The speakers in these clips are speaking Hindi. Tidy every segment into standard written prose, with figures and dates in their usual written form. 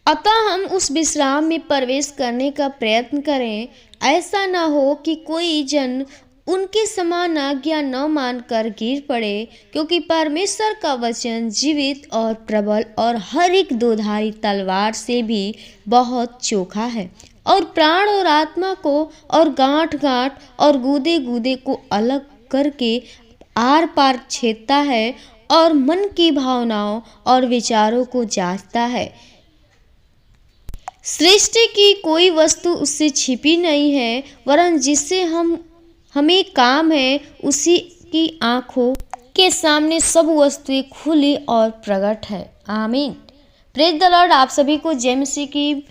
अतः हम उस विश्राम में प्रवेश करने का प्रयत्न करें। ऐसा न हो कि कोई जन उनके समान आज्ञा न मानकर गिर पड़े, क्योंकि परमेश्वर का वचन जीवित और प्रबल और हर एक दोधारी तलवार से भी बहुत चोखा है, और प्राण और आत्मा को और गांठ गांठ और गूदे गूदे को अलग करके आर पार छेदता है, और मन की भावनाओं और विचारों को जांचता है। सृष्टि की कोई वस्तु उससे छिपी नहीं है, वरन जिससे हमें काम है, उसी की आंखों के सामने सब वस्तुएं खुली और प्रकट है। आमीन। Praise the Lord. आप सभी को जय मसीह की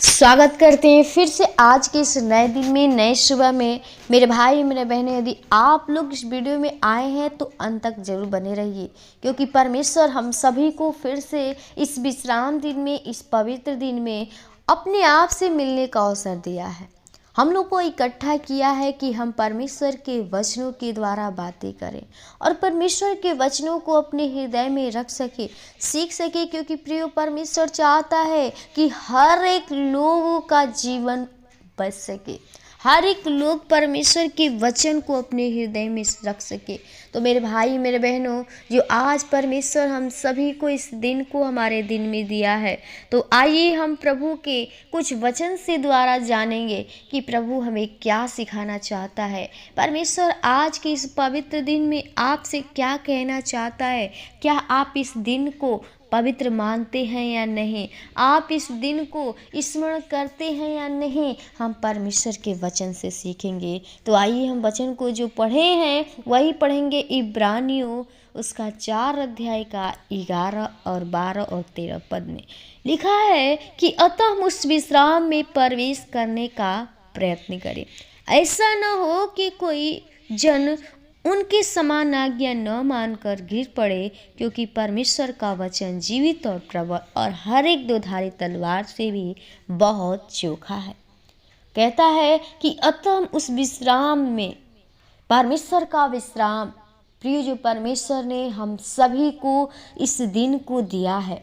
स्वागत करते हैं फिर से आज के इस नए दिन में, नए सुबह में। मेरे भाई मेरे बहनें, यदि आप लोग इस वीडियो में आए हैं तो अंत तक जरूर बने रहिए, क्योंकि परमेश्वर हम सभी को फिर से इस विश्राम दिन में, इस पवित्र दिन में अपने आप से मिलने का अवसर दिया है। हम लोग को इकट्ठा किया है कि हम परमेश्वर के वचनों के द्वारा बातें करें और परमेश्वर के वचनों को अपने हृदय में रख सके, सीख सके, क्योंकि प्रिय परमेश्वर चाहता है कि हर एक लोगों का जीवन बच सके, हर एक लोग परमेश्वर के वचन को अपने हृदय में रख सके। तो मेरे भाई मेरे बहनों, जो आज परमेश्वर हम सभी को इस दिन को हमारे दिन में दिया है, तो आइए हम प्रभु के कुछ वचन से द्वारा जानेंगे कि प्रभु हमें क्या सिखाना चाहता है। परमेश्वर आज के इस पवित्र दिन में आपसे क्या कहना चाहता है। क्या आप इस दिन को पवित्र मानते हैं या नहीं, आप इस दिन को स्मरण करते हैं या नहीं, हम परमेश्वर के वचन से सीखेंगे। तो आइए हम वचन को जो पढ़े हैं वही पढ़ेंगे। इब्रानियों उसका 4 अध्याय का 11 और 12 और 13 पद में लिखा है कि अतः हम उस विश्राम में प्रवेश करने का प्रयत्न करें। ऐसा न हो कि कोई जन उनके समान आज्ञा न मानकर गिर पड़े, क्योंकि परमेश्वर का वचन जीवित और प्रबल और हर एक दोधारी तलवार से भी बहुत चोखा है। कहता है कि अतः हम उस विश्राम में, परमेश्वर का विश्राम, प्रिय जो परमेश्वर ने हम सभी को इस दिन को दिया है,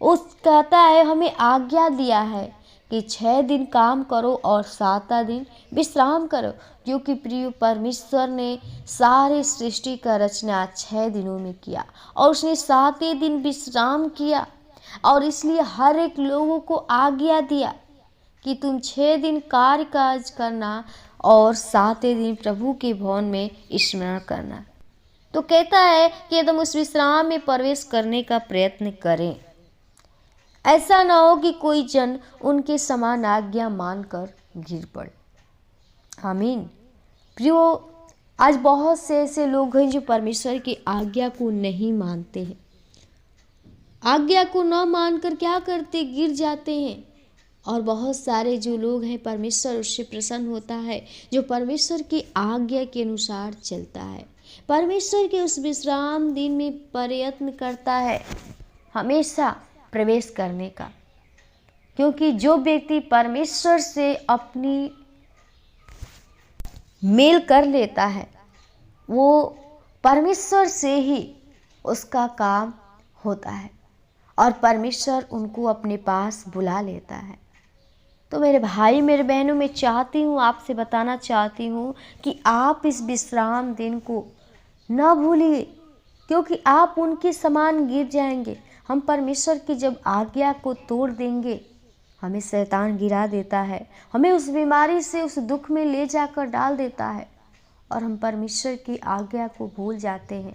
उस कहता है हमें आज्ञा दिया है कि 6 दिन काम करो और 7वां दिन विश्राम करो, क्योंकि प्रिय परमेश्वर ने सारे सृष्टि का रचना 6 दिनों में किया और उसने 7वें दिन विश्राम किया। और इसलिए हर एक लोगों को आज्ञा दिया कि तुम 6 दिन कार्य काज करना और 7वें दिन प्रभु के भवन में स्मरण करना। तो कहता है कि एकदम उस विश्राम में प्रवेश करने का प्रयत्न करें। ऐसा न हो कि कोई जन उनके समान आज्ञा मानकर गिर पड़े। आमीन। प्रियो, आज बहुत से ऐसे लोग हैं जो परमेश्वर की आज्ञा को नहीं मानते हैं। आज्ञा को न मानकर क्या करते, गिर जाते हैं। और बहुत सारे जो लोग हैं, परमेश्वर उससे प्रसन्न होता है जो परमेश्वर की आज्ञा के अनुसार चलता है, परमेश्वर के उस विश्राम दिन में प्रयत्न करता है हमेशा प्रवेश करने का। क्योंकि जो व्यक्ति परमेश्वर से अपनी मेल कर लेता है, वो परमेश्वर से ही उसका काम होता है और परमेश्वर उनको अपने पास बुला लेता है। तो मेरे भाई मेरे बहनों, मैं चाहती हूँ, आपसे बताना चाहती हूँ कि आप इस विश्राम दिन को न भूलिए, क्योंकि आप उनके समान गिर जाएंगे। हम परमेश्वर की जब आज्ञा को तोड़ देंगे, हमें शैतान गिरा देता है, हमें उस बीमारी से, उस दुख में ले जाकर डाल देता है और हम परमेश्वर की आज्ञा को भूल जाते हैं।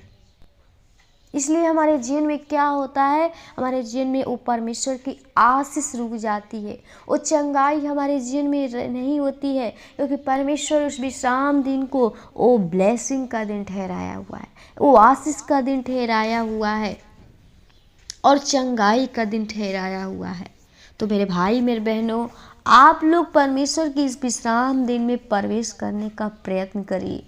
इसलिए हमारे जीवन में क्या होता है, हमारे जीवन में वो परमेश्वर की आशीष रुक जाती है, वो चंगाई हमारे जीवन में नहीं होती है, क्योंकि परमेश्वर उस विश्राम दिन को वो ब्लेसिंग का दिन ठहराया हुआ है, वो आशीष का दिन ठहराया हुआ है और चंगाई का दिन ठहराया हुआ है। तो मेरे भाई मेरे बहनों, आप लोग परमेश्वर की इस विश्राम दिन में प्रवेश करने का प्रयत्न करिए।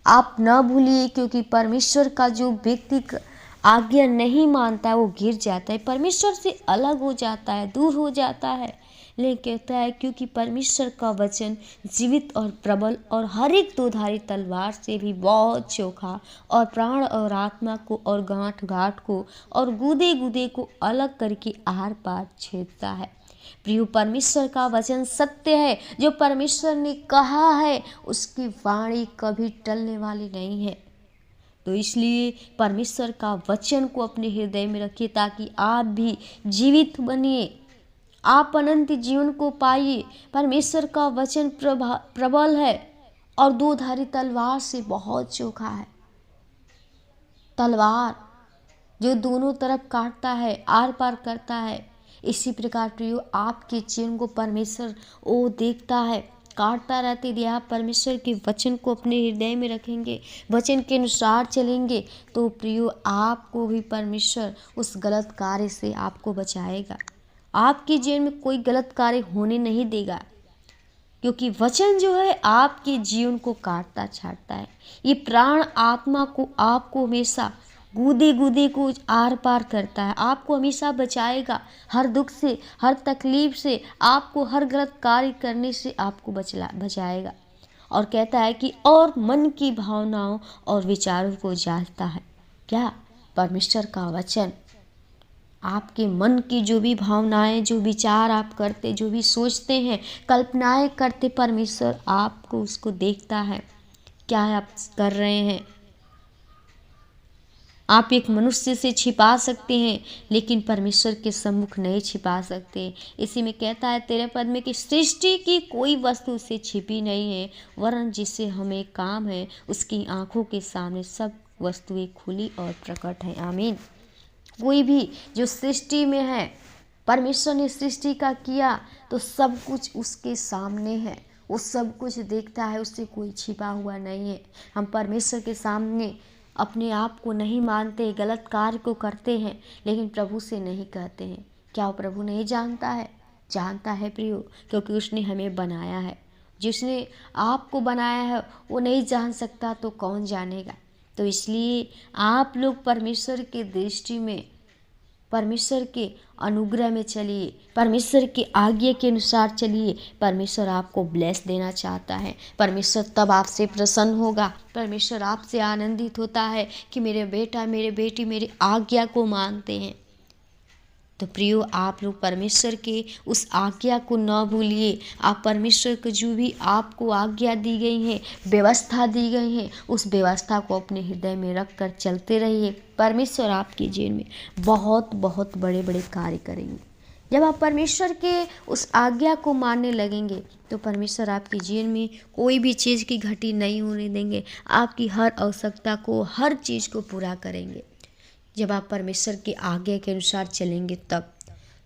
आप न भूलिए, क्योंकि परमेश्वर का जो व्यक्ति आज्ञा नहीं मानता है वो गिर जाता है, परमेश्वर से अलग हो जाता है, दूर हो जाता है। लेकिन कहता है क्योंकि परमेश्वर का वचन जीवित और प्रबल और हर एक दोधारी तलवार से भी बहुत चोखा और प्राण और आत्मा को और गांठ गांठ को और गूदे गूदे को अलग करके आर पार छेदता है। प्रिय, परमेश्वर का वचन सत्य है। जो परमेश्वर ने कहा है उसकी वाणी कभी टलने वाली नहीं है। तो इसलिए परमेश्वर का वचन को अपने हृदय में रखिए ताकि आप भी जीवित बनिए, आप अनंत जीवन को पाइए। परमेश्वर का वचन प्रबल है और दो धारी तलवार से बहुत चोखा है। तलवार जो दोनों तरफ काटता है, आर पार करता है। इसी प्रकार प्रियो, आपके जीवन को परमेश्वर देखता है, काटता रहते। यदि आप परमेश्वर के वचन को अपने हृदय में रखेंगे, वचन के अनुसार चलेंगे, तो प्रियो आपको भी परमेश्वर उस गलत कार्य से आपको बचाएगा। आपके जीवन में कोई गलत कार्य होने नहीं देगा, क्योंकि वचन जो है आपके जीवन को काटता छाटता है। ये प्राण आत्मा को आपको हमेशा गूदे गूदे को आर पार करता है, आपको हमेशा बचाएगा हर दुख से, हर तकलीफ से, आपको हर गलत कार्य करने से आपको बचाएगा। और कहता है कि और मन की भावनाओं और विचारों को जानता है। क्या? परमेश्वर का वचन आपके मन की जो भी भावनाएं, जो विचार आप करते, जो भी सोचते हैं, कल्पनाएं करते, परमेश्वर आपको उसको देखता है। क्या आप कर रहे हैं? आप एक मनुष्य से छिपा सकते हैं, लेकिन परमेश्वर के सम्मुख नहीं छिपा सकते। इसी में कहता है 13 पद में कि सृष्टि की कोई वस्तु से छिपी नहीं है, वरन जिससे हमें काम है उसकी आंखों के सामने सब वस्तुएं खुली और प्रकट हैं। आमीन। कोई भी जो सृष्टि में है, परमेश्वर ने सृष्टि का किया तो सब कुछ उसके सामने है, वो सब कुछ देखता है, उससे कोई छिपा हुआ नहीं है। हम परमेश्वर के सामने अपने आप को नहीं मानते, गलत कार्य को करते हैं, लेकिन प्रभु से नहीं कहते हैं। क्या वो प्रभु नहीं जानता है? जानता है प्रियो, क्योंकि उसने हमें बनाया है। जिसने आपको बनाया है वो नहीं जान सकता तो कौन जानेगा। तो इसलिए आप लोग परमेश्वर के दृष्टि में, परमेश्वर के अनुग्रह में चलिए, परमेश्वर की आज्ञा के अनुसार चलिए। परमेश्वर आपको ब्लेस देना चाहता है। परमेश्वर तब आपसे प्रसन्न होगा। परमेश्वर आपसे आनंदित होता है कि मेरे बेटा, मेरे बेटी मेरी आज्ञा को मानते हैं। तो प्रियो, आप लोग परमेश्वर के उस आज्ञा को न भूलिए। आप परमेश्वर को जो भी आपको आज्ञा दी गई है, व्यवस्था दी गई है, उस व्यवस्था को अपने हृदय में रख कर चलते रहिए। परमेश्वर आपके जीवन में बहुत बहुत बड़े बड़े कार्य करेंगे। जब आप परमेश्वर के उस आज्ञा को मानने लगेंगे तो परमेश्वर आपके जीवन में कोई भी चीज़ की घटी नहीं होने देंगे। आपकी हर आवश्यकता को, हर चीज़ को पूरा करेंगे। जब आप परमेश्वर की आज्ञा के अनुसार चलेंगे तब।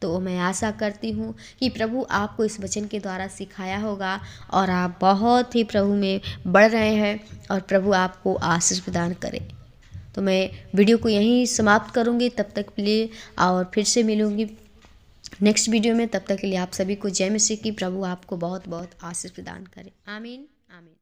तो मैं आशा करती हूँ कि प्रभु आपको इस वचन के द्वारा सिखाया होगा और आप बहुत ही प्रभु में बढ़ रहे हैं और प्रभु आपको आशीष प्रदान करे। तो मैं वीडियो को यहीं समाप्त करूँगी। तब तक के लिए और फिर से मिलूँगी नेक्स्ट वीडियो में। तब तक के लिए आप सभी को जय मसीह की। प्रभु आपको बहुत बहुत आशीष प्रदान करे। आमीन आमीन।